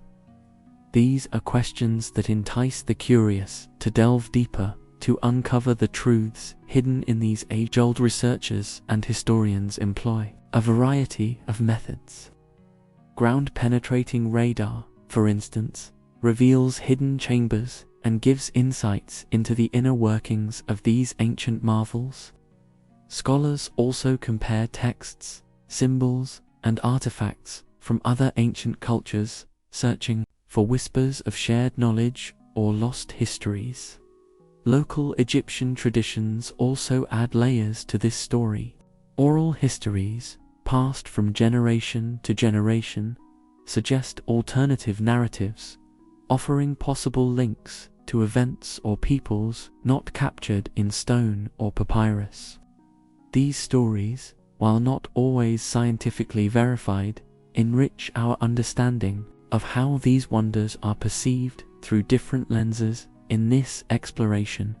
These are questions that entice the curious to delve deeper, to uncover the truths hidden in these age-old. Researchers and historians employ a variety of methods. Ground-penetrating radar, for instance, reveals hidden chambers and gives insights into the inner workings of these ancient marvels. Scholars also compare texts, symbols, and artifacts from other ancient cultures, searching for whispers of shared knowledge or lost histories. Local Egyptian traditions also add layers to this story. Oral histories, passed from generation to generation, suggest alternative narratives, offering possible links to events or peoples not captured in stone or papyrus. These stories, while not always scientifically verified, enrich our understanding of how these wonders are perceived through different lenses in this exploration.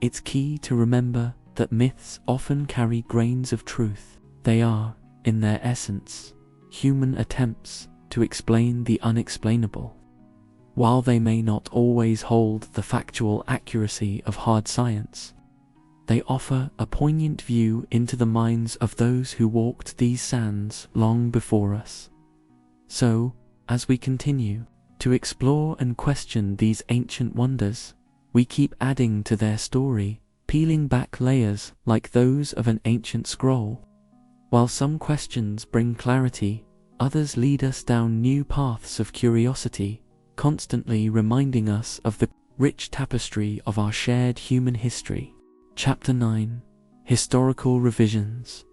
It's key to remember that myths often carry grains of truth. They are, in their essence, human attempts to explain the unexplainable. While they may not always hold the factual accuracy of hard science, they offer a poignant view into the minds of those who walked these sands long before us. So, as we continue to explore and question these ancient wonders, we keep adding to their story, peeling back layers like those of an ancient scroll. While some questions bring clarity, others lead us down new paths of curiosity, constantly reminding us of the rich tapestry of our shared human history. Chapter 9: Historical Revisions.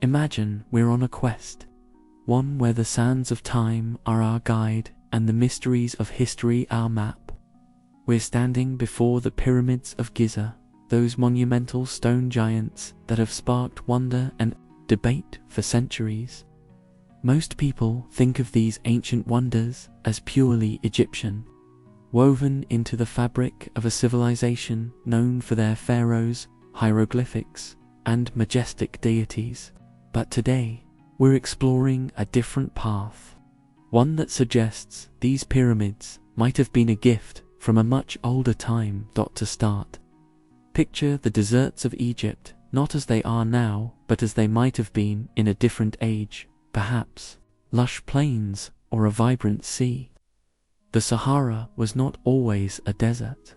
Imagine we're on a quest, one where the sands of time are our guide and the mysteries of history our map. We're standing before the pyramids of Giza, those monumental stone giants that have sparked wonder and debate for centuries. Most people think of these ancient wonders as purely Egyptian, woven into the fabric of a civilization known for their pharaohs, hieroglyphics, and majestic deities. But today, we're exploring a different path, one that suggests these pyramids might have been a gift from a much older time. To start, picture the deserts of Egypt not as they are now, but as they might have been in a different age, perhaps lush plains or a vibrant sea. The Sahara was not always a desert.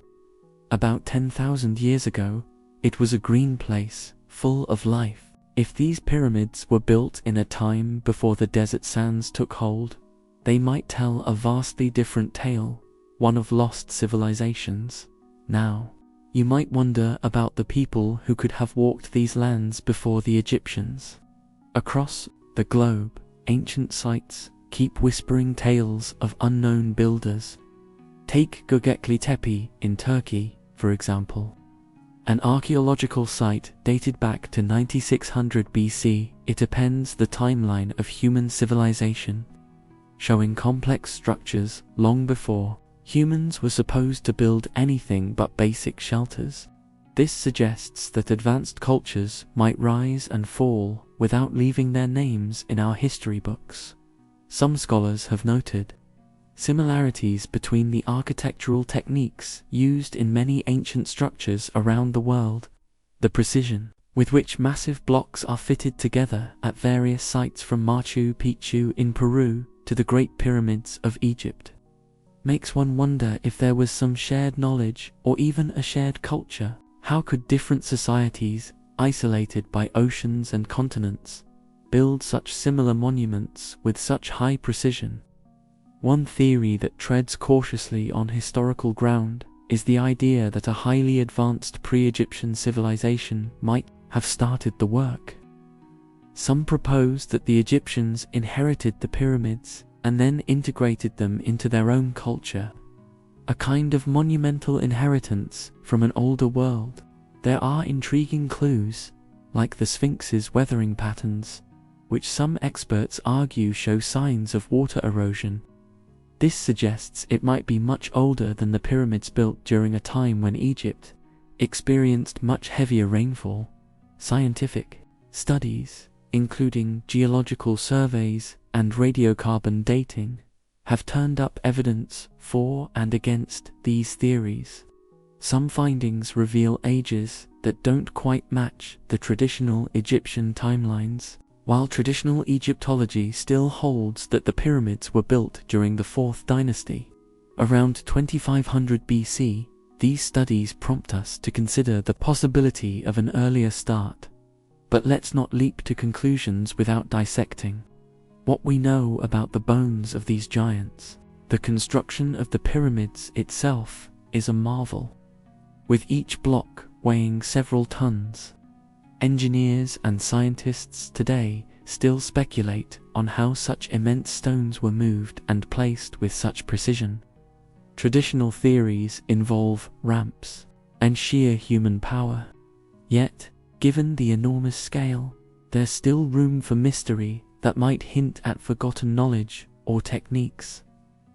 About 10,000 years ago, it was a green place, full of life. If these pyramids were built in a time before the desert sands took hold, they might tell a vastly different tale, one of lost civilizations. Now, you might wonder about the people who could have walked these lands before the Egyptians. Across the globe, ancient sites keep whispering tales of unknown builders. Take Göbekli Tepe in Turkey, for example. An archaeological site dated back to 9600 BC, it appends the timeline of human civilization, showing complex structures long before humans were supposed to build anything but basic shelters. This suggests that advanced cultures might rise and fall without leaving their names in our history books. Some scholars have noted similarities between the architectural techniques used in many ancient structures around the world. The precision with which massive blocks are fitted together at various sites from Machu Picchu in Peru to the Great Pyramids of Egypt makes one wonder if there was some shared knowledge or even a shared culture. How could different societies, isolated by oceans and continents, build such similar monuments with such high precision? One theory that treads cautiously on historical ground is the idea that a highly advanced pre-Egyptian civilization might have started the work. Some propose that the Egyptians inherited the pyramids and then integrated them into their own culture, a kind of monumental inheritance from an older world. There are intriguing clues, like the Sphinx's weathering patterns, which some experts argue show signs of water erosion. This suggests it might be much older than the pyramids built during a time when Egypt experienced much heavier rainfall. Scientific studies, including geological surveys and radiocarbon dating, have turned up evidence for and against these theories. Some findings reveal ages that don't quite match the traditional Egyptian timelines, while traditional Egyptology still holds that the pyramids were built during the 4th dynasty. Around 2500 BC, these studies prompt us to consider the possibility of an earlier start. But let's not leap to conclusions without dissecting what we know about the bones of these giants. The construction of the pyramids itself is a marvel, with each block weighing several tons. Engineers and scientists today still speculate on how such immense stones were moved and placed with such precision. Traditional theories involve ramps and sheer human power. Yet, given the enormous scale, there's still room for mystery that might hint at forgotten knowledge or techniques.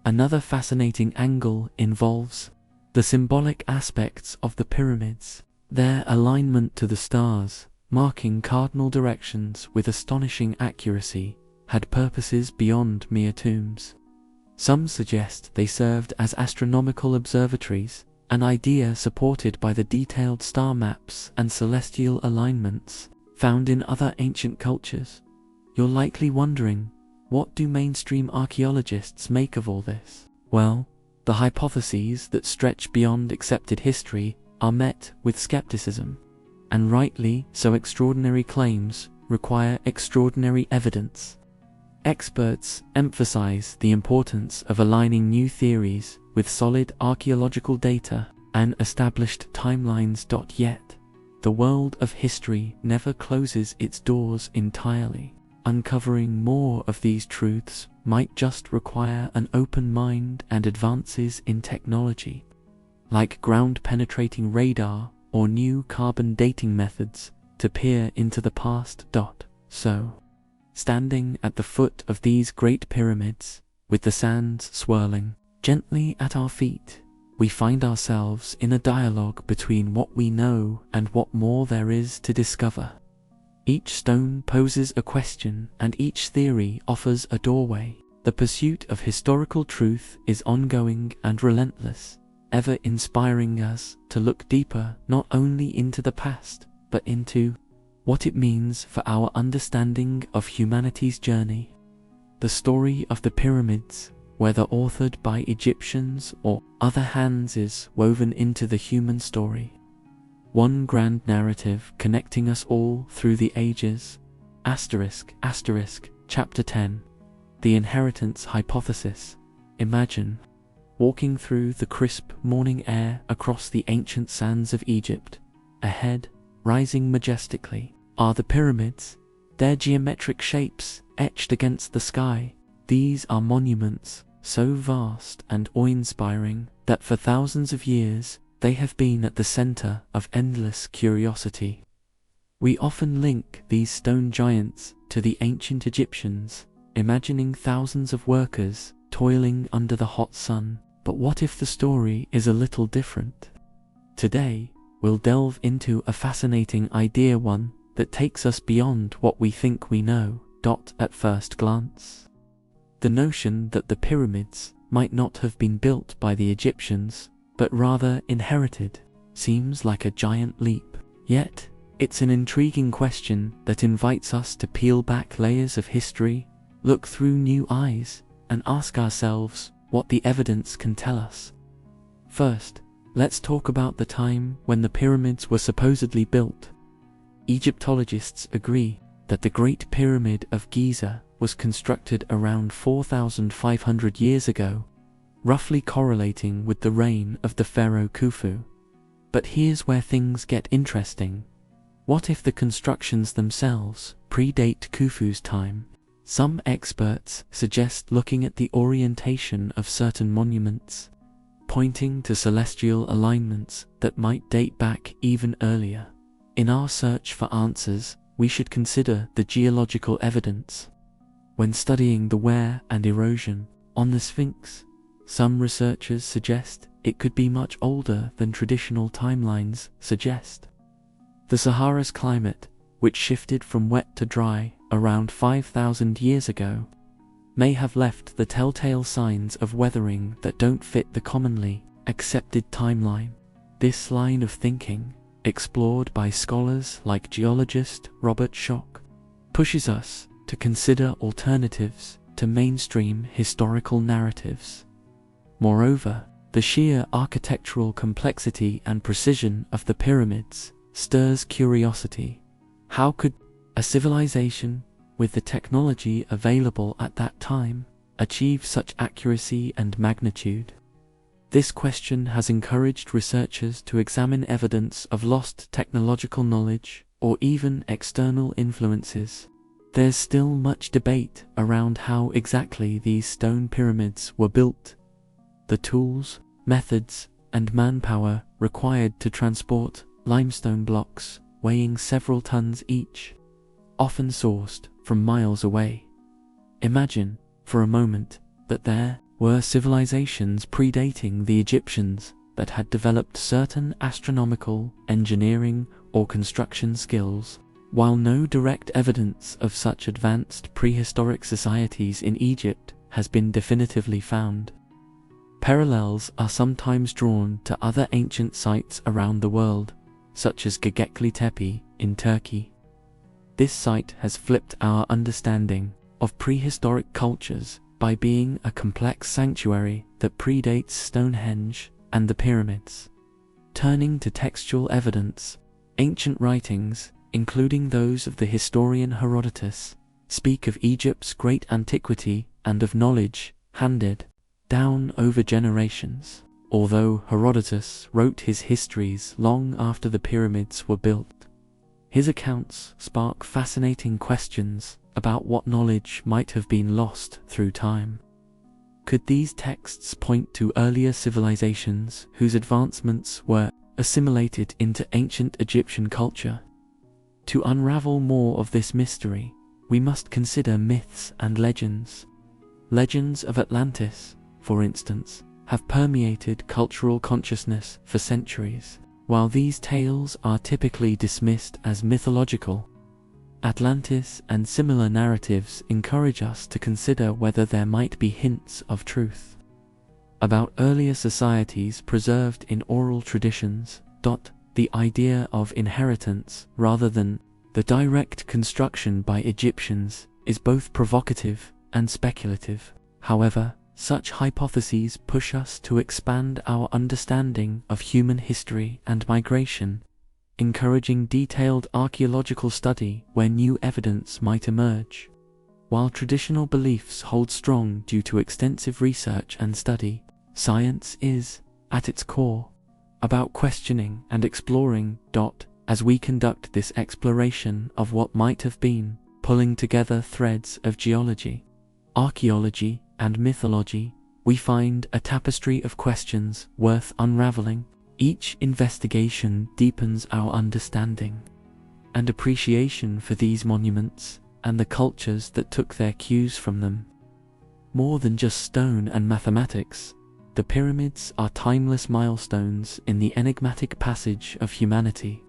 Another fascinating angle involves the symbolic aspects of the pyramids. Their alignment to the stars, marking cardinal directions with astonishing accuracy, had purposes beyond mere tombs. Some suggest they served as astronomical observatories, an idea supported by the detailed star maps and celestial alignments found in other ancient cultures. You're likely wondering, what do mainstream archaeologists make of all this? Well, the hypotheses that stretch beyond accepted history are met with skepticism. And rightly so. Extraordinary claims require extraordinary evidence. Experts emphasize the importance of aligning new theories with solid archaeological data and established timelines. Yet, the world of history never closes its doors entirely. Uncovering more of these truths might just require an open mind and advances in technology, like ground-penetrating radar or new carbon dating methods, to peer into the past. So, standing at the foot of these great pyramids, with the sands swirling gently at our feet, we find ourselves in a dialogue between what we know and what more there is to discover. Each stone poses a question and each theory offers a doorway. The pursuit of historical truth is ongoing and relentless, ever inspiring us to look deeper not only into the past, but into what it means for our understanding of humanity's journey. The story of the pyramids, whether authored by Egyptians or other hands, is woven into the human story. One grand narrative connecting us all through the ages. Chapter 10. The Inheritance Hypothesis. Imagine walking through the crisp morning air across the ancient sands of Egypt. Ahead, rising majestically, are the pyramids, their geometric shapes etched against the sky. These are monuments so vast and awe-inspiring that for thousands of years they have been at the center of endless curiosity. We often link these stone giants to the ancient Egyptians, imagining thousands of workers toiling under the hot sun. But what if the story is a little different? Today, we'll delve into a fascinating idea, one that takes us beyond what we think we know. At first glance, the notion that the pyramids might not have been built by the Egyptians, but rather inherited, seems like a giant leap. Yet, it's an intriguing question that invites us to peel back layers of history, look through new eyes, and ask ourselves what the evidence can tell us. First, let's talk about the time when the pyramids were supposedly built. Egyptologists agree that the Great Pyramid of Giza was constructed around 4,500 years ago, roughly correlating with the reign of the pharaoh Khufu. But here's where things get interesting. What if the constructions themselves predate Khufu's time? Some experts suggest looking at the orientation of certain monuments, pointing to celestial alignments that might date back even earlier. In our search for answers, we should consider the geological evidence. When studying the wear and erosion on the Sphinx, Some researchers suggest it could be much older than traditional timelines suggest. The Sahara's climate, which shifted from wet to dry around 5,000 years ago, may have left the telltale signs of weathering that don't fit the commonly accepted timeline. This line of thinking, explored by scholars like geologist Robert Schoch, pushes us to consider alternatives to mainstream historical narratives. Moreover, the sheer architectural complexity and precision of the pyramids stirs curiosity. How could a civilization, with the technology available at that time, achieve such accuracy and magnitude? This question has encouraged researchers to examine evidence of lost technological knowledge or even external influences. There's still much debate around how exactly these stone pyramids were built. The tools, methods, and manpower required to transport limestone blocks weighing several tons each, often sourced from miles away. Imagine, for a moment, that there were civilizations predating the Egyptians that had developed certain astronomical, engineering, or construction skills. While no direct evidence of such advanced prehistoric societies in Egypt has been definitively found, parallels are sometimes drawn to other ancient sites around the world, such as Göbekli Tepe in Turkey. This site has flipped our understanding of prehistoric cultures by being a complex sanctuary that predates Stonehenge and the pyramids. Turning to textual evidence, ancient writings, including those of the historian Herodotus, speak of Egypt's great antiquity and of knowledge handed down over generations. Although Herodotus wrote his histories long after the pyramids were built, his accounts spark fascinating questions about what knowledge might have been lost through time. Could these texts point to earlier civilizations whose advancements were assimilated into ancient Egyptian culture? To unravel more of this mystery, we must consider myths and legends. Legends of Atlantis, for instance, have permeated cultural consciousness for centuries. While these tales are typically dismissed as mythological, Atlantis and similar narratives encourage us to consider whether there might be hints of truth about earlier societies preserved in oral traditions. The idea of inheritance rather than the direct construction by Egyptians is both provocative and speculative. However, such hypotheses push us to expand our understanding of human history and migration, encouraging detailed archaeological study where new evidence might emerge. While traditional beliefs hold strong due to extensive research and study, science is, at its core, about questioning and exploring. As we conduct this exploration of what might have been, pulling together threads of geology, archaeology, and mythology, we find a tapestry of questions worth unraveling. Each investigation deepens our understanding and appreciation for these monuments and the cultures that took their cues from them. More than just stone and mathematics, the pyramids are timeless milestones in the enigmatic passage of humanity.